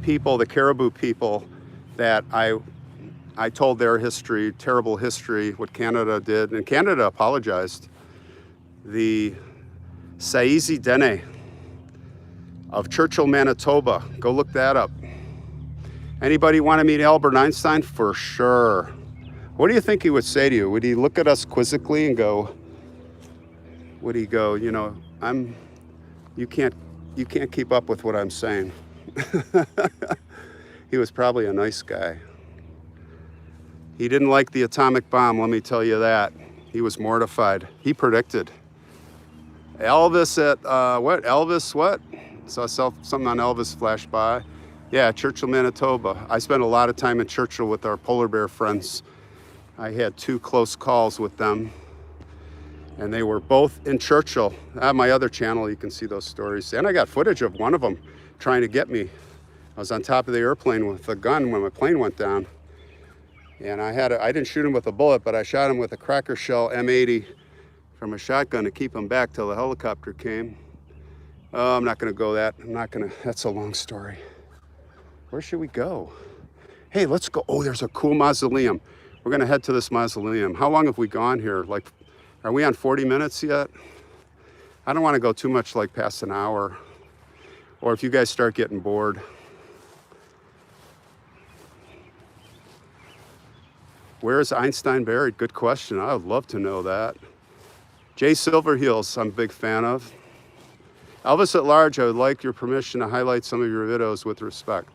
A: people, the Caribou people, that I told their history, terrible history, what Canada did, and Canada apologized. The Saizi Dene of Churchill, Manitoba. Go look that up. Anybody want to meet Albert Einstein? For sure. What do you think he would say to you? Would he look at us quizzically and go, would he go, you know, you can't keep up with what I'm saying? He was probably a nice guy. He didn't like the atomic bomb, let me tell you that. He was mortified. He predicted. Elvis at, what? Saw something on Elvis flash by. Yeah, Churchill, Manitoba. I spent a lot of time in Churchill with our polar bear friends. I had 2 close calls with them, and they were both in Churchill. On my other channel, you can see those stories. And I got footage of one of them trying to get me. I was on top of the airplane with a gun when my plane went down. And I didn't shoot him with a bullet, but I shot him with a cracker shell M80 from a shotgun to keep him back till the helicopter came. Oh, I'm not gonna go that. That's a long story. Where should we go? Hey, let's go. Oh, there's a cool mausoleum. We're gonna head to this mausoleum. How long have we gone here? Like, are we on 40 minutes yet? I don't wanna go too much like past an hour, or if you guys start getting bored. Where is Einstein buried? Good question. I would love to know that. Jay Silverheels, I'm a big fan of. Elvis at Large, I would like your permission to highlight some of your videos with respect.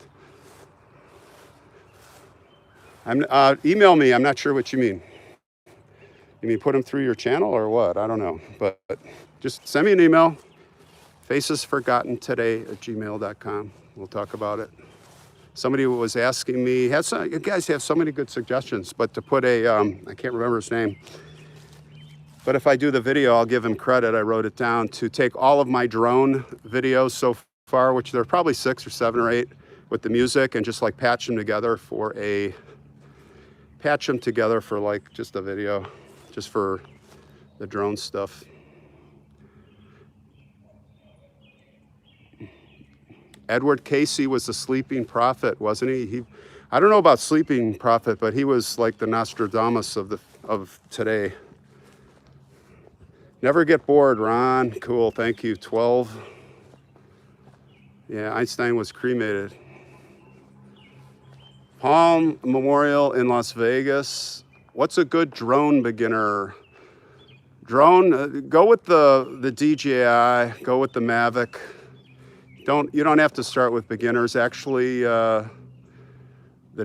A: Email me, I'm not sure what you mean. You mean put them through your channel or what? I don't know, but just send me an email, facesforgottentoday@gmail.com. We'll talk about it. Somebody was asking me, you guys have so many good suggestions, but to put I can't remember his name, but if I do the video, I'll give him credit. I wrote it down to take all of my drone videos so far, which there are probably 6 or 7 or 8 with the music, and just like patch them together for like just a video, just for the drone stuff. Edward Casey was the sleeping prophet, wasn't he? I don't know about sleeping prophet, but he was like the Nostradamus of today. Never get bored, Ron. Cool, thank you. 12. Yeah, Einstein was cremated. Palm Memorial in Las Vegas. What's a good drone beginner? Drone, go with the DJI, go with the Mavic. You don't have to start with beginners. Actually, the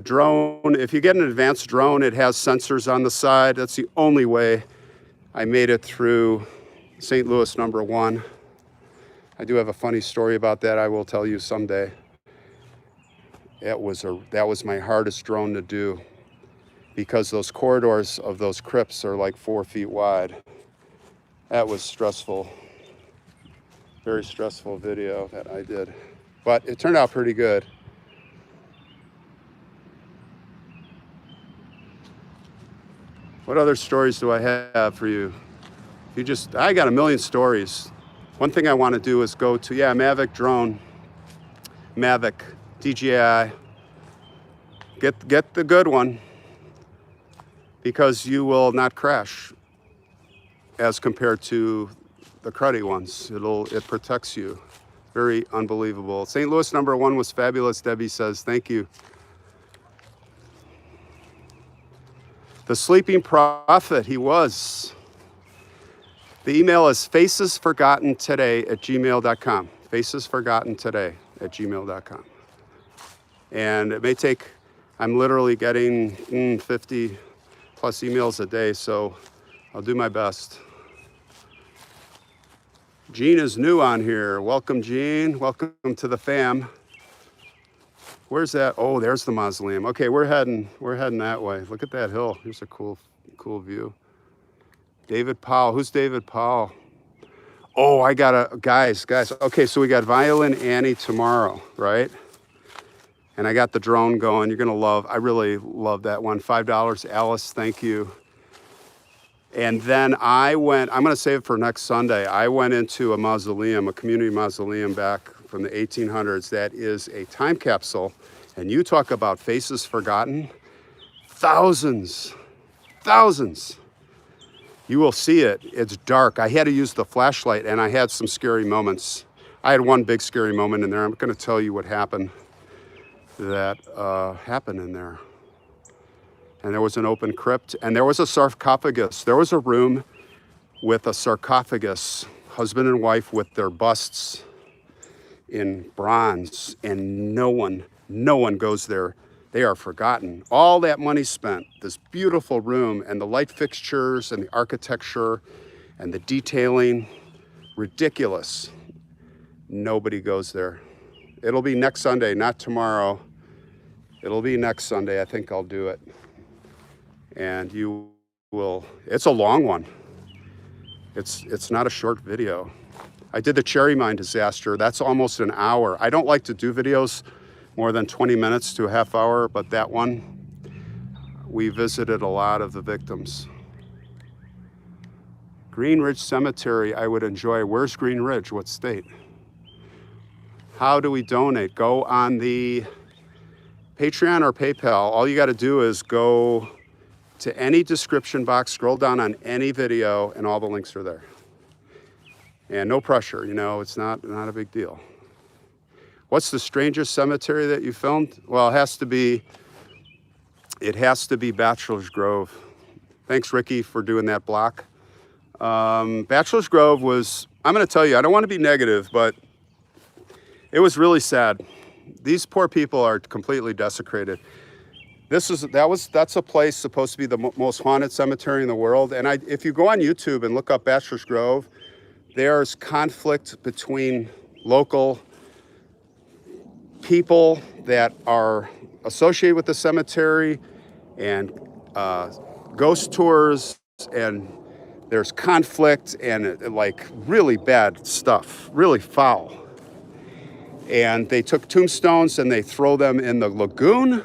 A: drone, if you get an advanced drone, it has sensors on the side. That's the only way I made it through St. Louis #1. I do have a funny story about that I will tell you someday. That was my hardest drone to do, because those corridors of those crypts are like 4 feet wide. That was stressful. Very stressful video that I did, but it turned out pretty good. What other stories do I have for you? I got a million stories. One thing I want to do is go to, Mavic drone, Mavic, DJI. Get the good one, because you will not crash as compared to the cruddy ones. It protects you. Very unbelievable. St. Louis #1 was fabulous, Debbie says. Thank you. The sleeping prophet, he was. The email is facesforgottentoday@gmail.com. Facesforgottentoday@gmail.com. And it may take, I'm literally getting 50 plus emails a day, so I'll do my best. Gene is new on here. Welcome, Gene. Welcome to the fam. Where's that? Oh, there's the mausoleum. Okay, we're heading that way. Look at that hill. Here's a cool view. David Powell. Who's David Powell? Oh, guys. Okay, so we got Violin Annie tomorrow, right? And I got the drone going. You're gonna love, I really love that one. $5, Alice, thank you. And then I'm gonna save it for next Sunday. I went into a mausoleum, a community mausoleum back from the 1800s. That is a time capsule. And you talk about faces forgotten. Thousands. You will see it. It's dark. I had to use the flashlight, and I had some scary moments. I had one big scary moment in there. I'm going to tell you what happened that happened in there. And there was an open crypt, and there was a sarcophagus. There was a room with a sarcophagus, husband and wife with their busts in bronze, and no one goes there. They are forgotten. All that money spent, this beautiful room and the light fixtures and the architecture and the detailing, ridiculous. Nobody goes there. It'll be next Sunday, not tomorrow. It'll be next Sunday. I think I'll do it. And you will, it's a long one. It's not a short video. I did the cherry mine disaster. That's almost an hour. I don't like to do videos more than 20 minutes to a half hour, but that one, we visited a lot of the victims. Green Ridge Cemetery, I would enjoy. Where's Green Ridge? What state? How do we donate? Go on the Patreon or PayPal. All you got to do is go to any description box, scroll down on any video, and all the links are there. And no pressure, you know, it's not a big deal. What's the strangest cemetery that you filmed? Well, it has to be Bachelor's Grove. Thanks, Ricky, for doing that block. Bachelor's Grove was, I'm gonna tell you, I don't wanna be negative, but it was really sad. These poor people are completely desecrated. That's a place supposed to be the most haunted cemetery in the world. And if you go on YouTube and look up Bachelor's Grove, there's conflict between local people that are associated with the cemetery and ghost tours, and there's conflict and like really bad stuff, really foul. And they took tombstones and they throw them in the lagoon.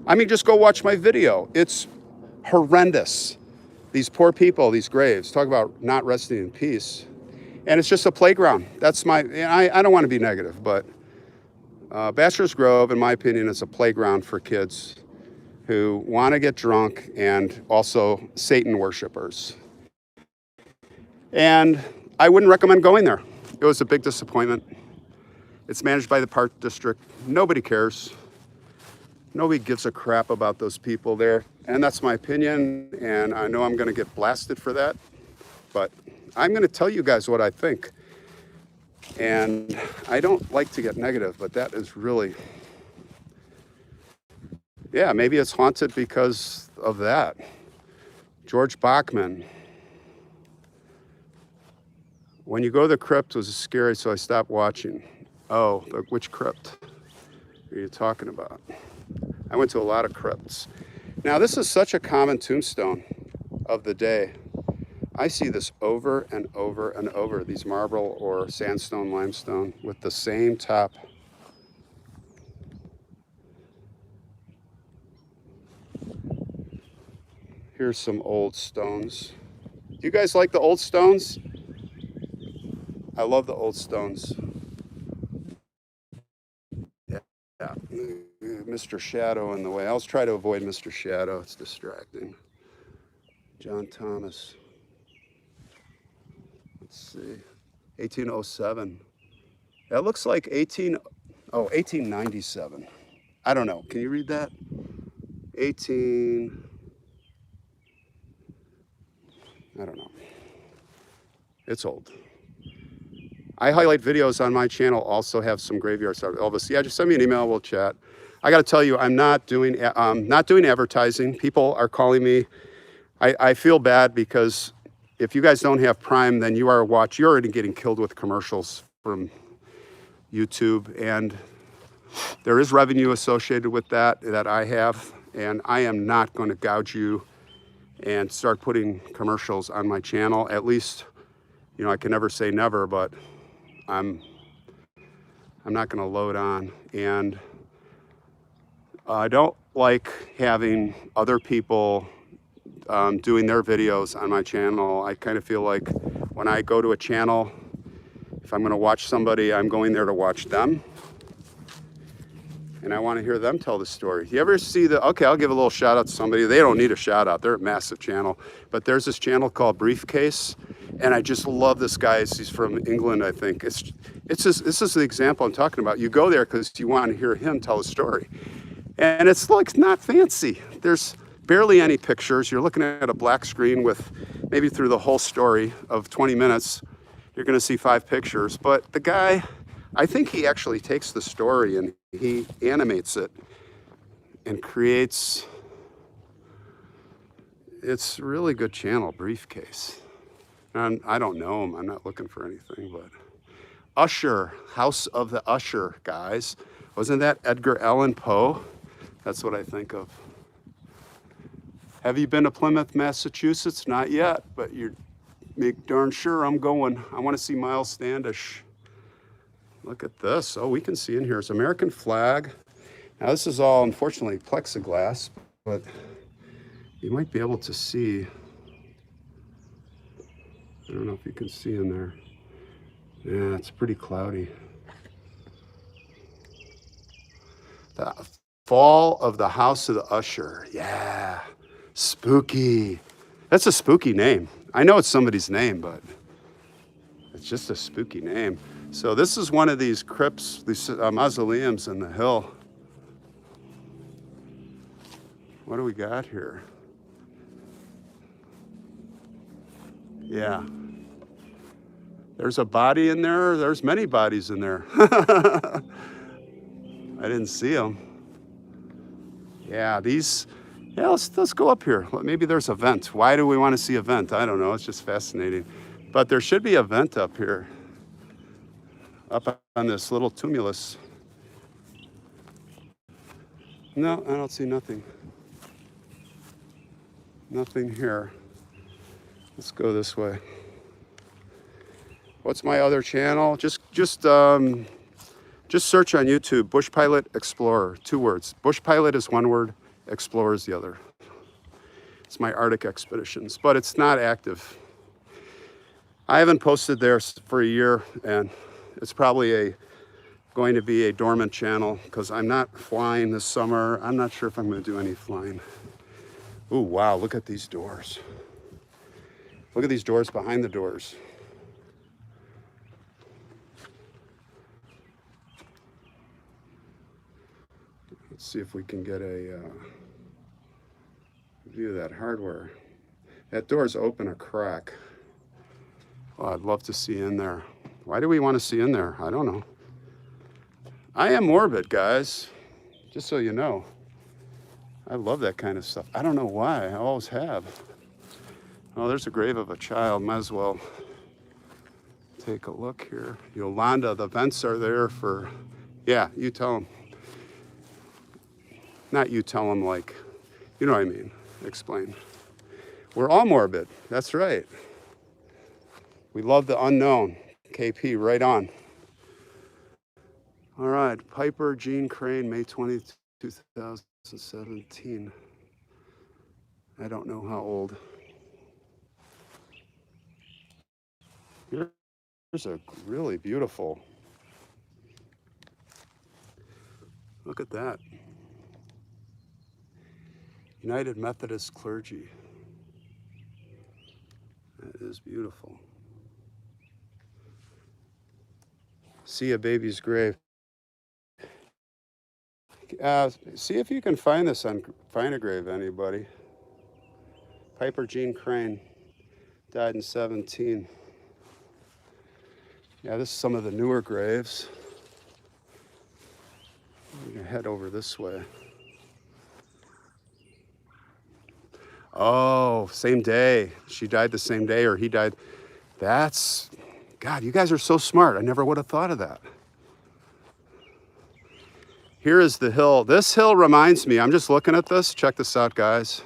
A: I mean, just go watch my video. It's horrendous. These poor people, these graves, talk about not resting in peace. And it's just a playground. That's I don't want to be negative, but Bachelor's Grove, in my opinion, is a playground for kids who want to get drunk and also Satan worshipers. And I wouldn't recommend going there. It was a big disappointment. It's managed by the Park District. Nobody cares. Nobody gives a crap about those people there. And that's my opinion, and I know I'm going to get blasted for that, but I'm going to tell you guys what I think. And I don't like to get negative, but that is really, yeah, maybe it's haunted because of that. George Bachman. When you go to the crypt, it was scary, so I stopped watching. Oh, which crypt are you talking about? I went to a lot of crypts. Now, this is such a common tombstone of the day. I see this over and over and over, these marble or sandstone, limestone with the same top. Here's some old stones. Do you guys like the old stones? I love the old stones. Yeah. Mr. Shadow in the way. I'll try to avoid Mr. Shadow. It's distracting. John Thomas. Let's see. 1807. That looks like 1897. I don't know. Can you read that? I don't know. It's old. I highlight videos on my channel, also have some graveyard stuff. Elvis, yeah, just send me an email, we'll chat. I gotta tell you, I'm not doing advertising. People are calling me. I feel bad because if you guys don't have Prime, then you're already getting killed with commercials from YouTube. And there is revenue associated with that I have. And I am not gonna gouge you and start putting commercials on my channel. At least, you know, I can never say never, but I'm not gonna load on. And I don't like having other people doing their videos on my channel. I kind of feel like when I go to a channel, if I'm going to watch somebody, I'm going there to watch them. And I want to hear them tell the story. You ever see okay, I'll give a little shout out to somebody. They don't need a shout out. They're a massive channel. But there's this channel called Briefcase. And I just love this guy. He's from England, I think. This is the example I'm talking about. You go there because you want to hear him tell a story. And it's like not fancy. There's barely any pictures. You're looking at a black screen with maybe through the whole story of 20 minutes, you're going to see 5 pictures. But the guy, I think he actually takes the story and he animates it and creates, it's a really good channel, Briefcase. And I don't know him, I'm not looking for anything, but Usher, House of the Usher, guys. Wasn't that Edgar Allan Poe? That's what I think of. Have you been to Plymouth, Massachusetts? Not yet, but you make darn sure I'm going. I want to see Miles Standish. Look at this. Oh, we can see in here. It's American flag. Now this is all, unfortunately, plexiglass, but you might be able to see. I don't know if you can see in there. Yeah, it's pretty cloudy. The fall of the House of the Usher. Yeah, spooky. That's a spooky name. I know it's somebody's name, but it's just a spooky name. So this is one of these crypts, these mausoleums in the hill. What do we got here? Yeah. There's a body in there. There's many bodies in there. I didn't see them. Yeah, let's go up here. Maybe there's a vent. Why do we want to see a vent? I don't know. It's just fascinating. But there should be a vent up here. Up on this little tumulus. No, I don't see nothing. Nothing here. Let's go this way. What's my other channel? Just search on YouTube, Bush Pilot Explorer, 2 words. Bush Pilot is 1 word, Explorer is the other. It's my Arctic expeditions, but it's not active. I haven't posted there for a year, and it's probably going to be a dormant channel because I'm not flying this summer. I'm not sure if I'm going to do any flying. Ooh, wow, look at these doors. Look at these doors behind the doors. Let's see if we can get a view of that hardware. That door's open a crack. Oh, I'd love to see in there. Why do we want to see in there? I don't know. I am morbid, guys, just so you know. I love that kind of stuff. I don't know why, I always have. Oh, there's a grave of a child. Might as well take a look here. Yolanda, the vents are there for, yeah, you tell them. Not you tell them, like, you know what I mean. Explain. We're all morbid, that's right. We love the unknown. KP, right on. All right, Piper Jean Crane, May 20, 2017. I don't know how old. Here's a really beautiful, look at that. United Methodist Clergy. That is beautiful. See a baby's grave. See if you can find this on Find a Grave, anybody. Piper Jean Crane, died in 17. Yeah, this is some of the newer graves. I'm gonna head over this way. Oh, same day. She died the same day, or he died. That's, God, you guys are so smart. I never would have thought of that. Here is the hill. This hill reminds me, I'm just looking at this. Check this out, guys.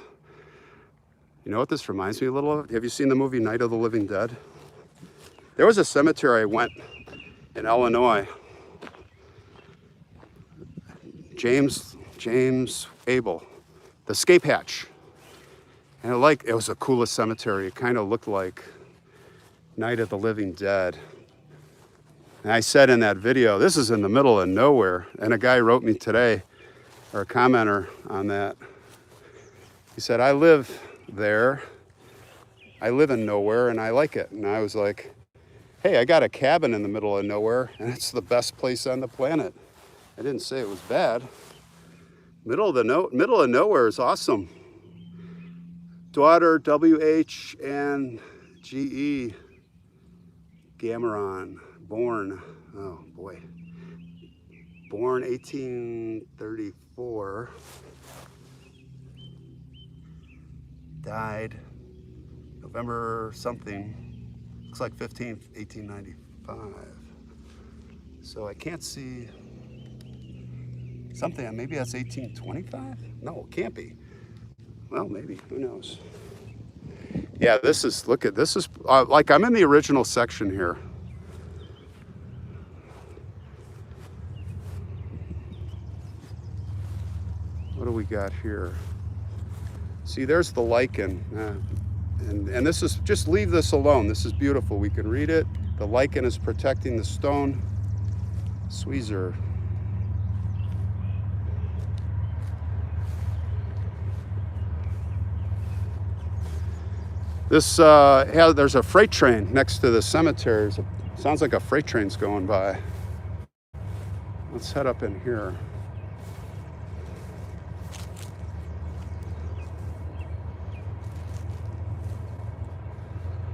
A: You know what this reminds me a little of? Have you seen the movie Night of the Living Dead? There was a cemetery I went in Illinois. James James Abel, the escape hatch. And it was the coolest cemetery. It kind of looked like Night of the Living Dead. And I said in that video, this is in the middle of nowhere. And a guy wrote me today, or a commenter on that. He said, I live there. I live in nowhere and I like it. And I was like, hey, I got a cabin in the middle of nowhere and it's the best place on the planet. I didn't say it was bad. Middle of nowhere is awesome. Daughter WH&GE Gameron, born 1834, died November something, looks like 15th, 1895. So I can't see something, maybe that's 1825? No, it can't be. Well, maybe, who knows? Yeah, this is like I'm in the original section here. What do we got here? See, there's the lichen. And this is, just leave this alone. This is beautiful. We can read it. The lichen is protecting the stone. Sweezer. This there's a freight train next to the cemetery. Sounds like a freight train's going by. Let's head up in here.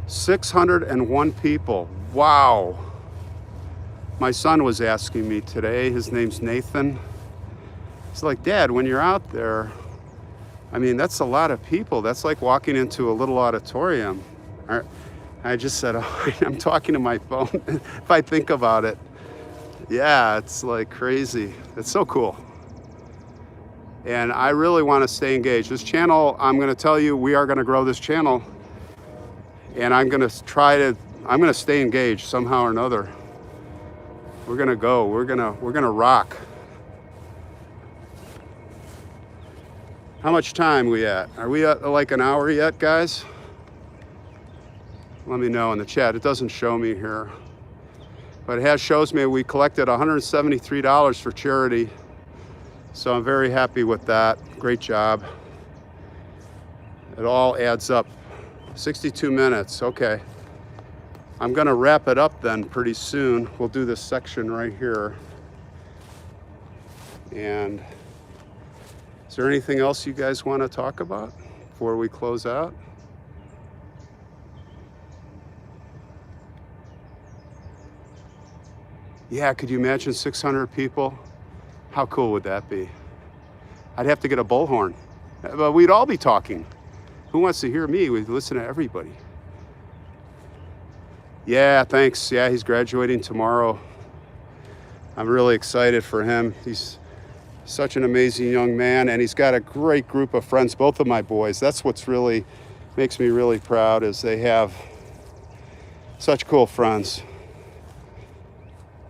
A: $601 people. Wow. My son was asking me today, his name's Nathan. He's like, Dad, when you're out there, I mean, that's a lot of people. That's like walking into a little auditorium. I just said, oh, I'm talking to my phone. If I think about it, yeah, it's like crazy. It's so cool. And I really want to stay engaged. This channel, I'm going to tell you, we are going to grow this channel. And I'm going to stay engaged somehow or another. We're going to go. We're going to rock. How much time we at? Are we at like an hour yet, guys? Let me know in the chat. It doesn't show me here, but it shows me we collected $173 for charity. So I'm very happy with that. Great job. It all adds up. 62 minutes, okay. I'm gonna wrap it up then pretty soon. We'll do this section right here. And is there anything else you guys want to talk about before we close out? Yeah, could you imagine 600 people? How cool would that be? I'd have to get a bullhorn, but we'd all be talking. Who wants to hear me? We'd listen to everybody. Yeah, thanks. Yeah, he's graduating tomorrow. I'm really excited for him. He's such an amazing young man, and he's got a great group of friends, both of my boys. That's what's really makes me really proud, is they have such cool friends.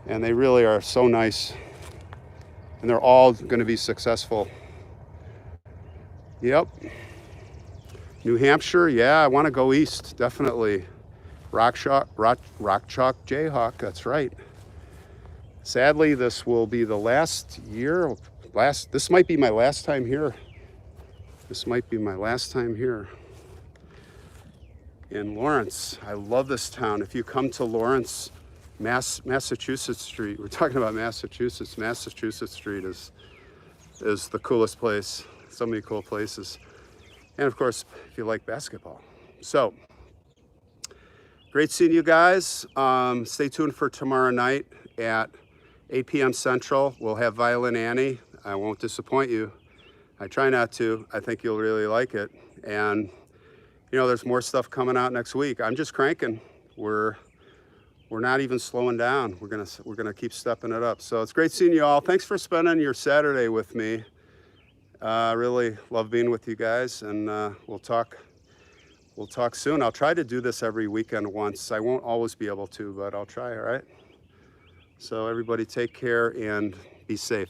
A: And they really are so nice. And they're all going to be successful. Yep. New Hampshire, yeah, I want to go east, definitely. Rock Chalk Jayhawk, that's right. Sadly, this will be the last year. This might be my last time here. This might be my last time here in Lawrence. I love this town. If you come to Lawrence, Massachusetts Street, we're talking about Massachusetts. Massachusetts Street is the coolest place. So many cool places. And of course, if you like basketball. So, great seeing you guys. Stay tuned for tomorrow night at 8 p.m. Central. We'll have Violin Annie. I won't disappoint you. I try not to. I think you'll really like it. And, you know, there's more stuff coming out next week. I'm just cranking. We're not even slowing down. We're gonna keep stepping it up. So it's great seeing you all. Thanks for spending your Saturday with me. Really love being with you guys, and we'll talk soon. I'll try to do this every weekend once. I won't always be able to, but I'll try, all right? So everybody take care and be safe.